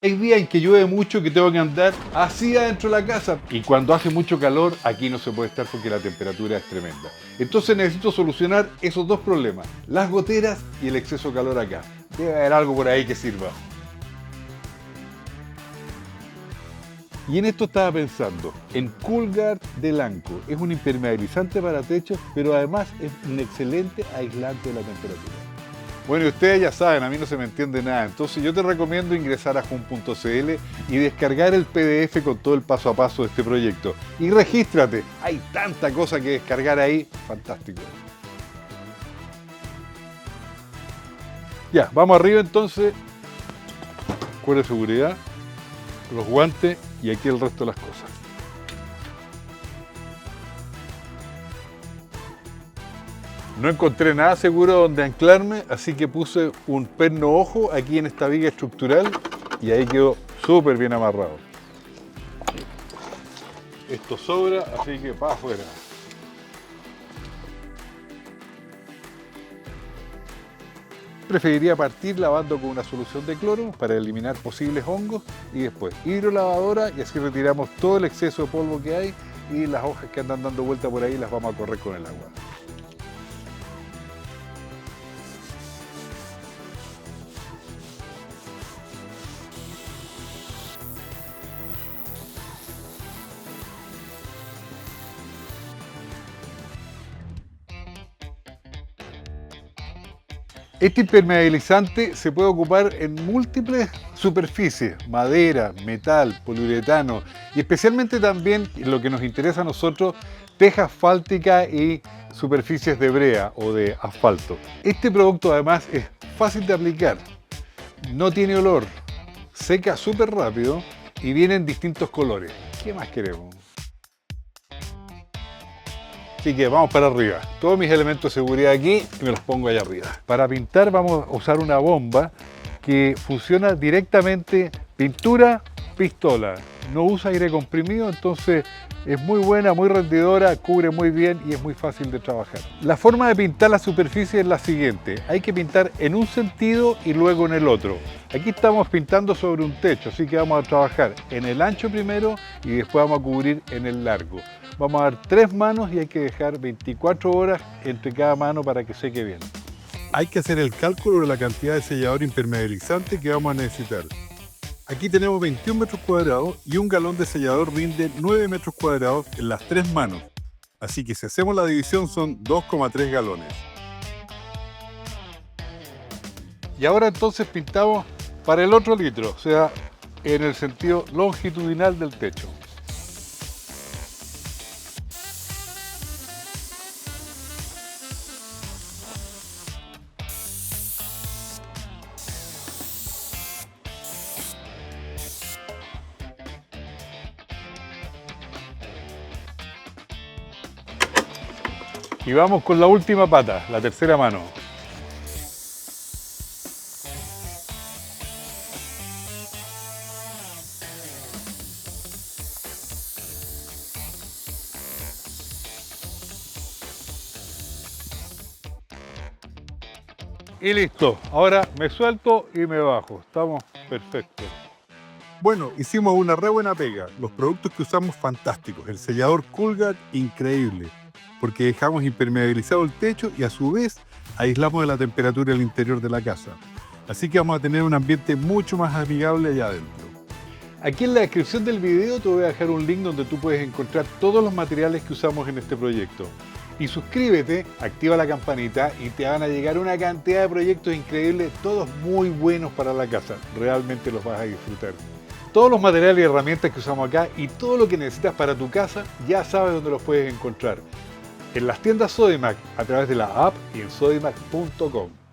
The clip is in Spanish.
Hay días en que llueve mucho que tengo que andar así adentro de la casa y cuando hace mucho calor aquí no se puede estar porque la temperatura es tremenda. Entonces necesito solucionar esos dos problemas, las goteras y el exceso de calor acá. Debe haber algo por ahí que sirva. Y en esto estaba pensando, en Coolguard de Lanco. Es un impermeabilizante para techos, pero además es un excelente aislante de la temperatura. Bueno, y ustedes ya saben, a mí no se me entiende nada, entonces yo te recomiendo ingresar a jun.cl y descargar el PDF con todo el paso a paso de este proyecto. Y regístrate, hay tanta cosa que descargar ahí, fantástico. Ya, vamos arriba entonces, cuerda de seguridad, los guantes y aquí el resto de las cosas. No encontré nada seguro donde anclarme, así que puse un perno ojo aquí en esta viga estructural y ahí quedó súper bien amarrado. Esto sobra, así que para afuera. Preferiría partir lavando con una solución de cloro para eliminar posibles hongos y después hidrolavadora y así retiramos todo el exceso de polvo que hay y las hojas que andan dando vuelta por ahí las vamos a correr con el agua. Este impermeabilizante se puede ocupar en múltiples superficies, madera, metal, poliuretano y especialmente también, lo que nos interesa a nosotros, teja asfáltica y superficies de brea o de asfalto. Este producto además es fácil de aplicar, no tiene olor, seca súper rápido y viene en distintos colores. ¿Qué más queremos? Así que vamos para arriba. Todos mis elementos de seguridad aquí y me los pongo allá arriba. Para pintar vamos a usar una bomba que funciona directamente pintura, pistola. No usa aire comprimido, entonces es muy buena, muy rendidora, cubre muy bien y es muy fácil de trabajar. La forma de pintar la superficie es la siguiente. Hay que pintar en un sentido y luego en el otro. Aquí estamos pintando sobre un techo, así que vamos a trabajar en el ancho primero y después vamos a cubrir en el largo. Vamos a dar 3 manos y hay que dejar 24 horas entre cada mano para que seque bien. Hay que hacer el cálculo de la cantidad de sellador impermeabilizante que vamos a necesitar. Aquí tenemos 21 metros cuadrados y un galón de sellador rinde 9 metros cuadrados en las 3 manos. Así que si hacemos la división son 2,3 galones. Y ahora entonces pintamos para el otro litro, o sea, en el sentido longitudinal del techo. Y vamos con la última pata, la tercera mano. Y listo, ahora me suelto y me bajo, estamos perfectos. Bueno, hicimos una re buena pega, los productos que usamos fantásticos, el sellador Coolguard increíble, porque dejamos impermeabilizado el techo y a su vez aislamos de la temperatura el interior de la casa. Así que vamos a tener un ambiente mucho más amigable allá adentro. Aquí en la descripción del video te voy a dejar un link donde tú puedes encontrar todos los materiales que usamos en este proyecto. Y suscríbete, activa la campanita y te van a llegar una cantidad de proyectos increíbles, todos muy buenos para la casa. Realmente los vas a disfrutar. Todos los materiales y herramientas que usamos acá y todo lo que necesitas para tu casa ya sabes dónde los puedes encontrar. En las tiendas Sodimac, a través de la app y en sodimac.com.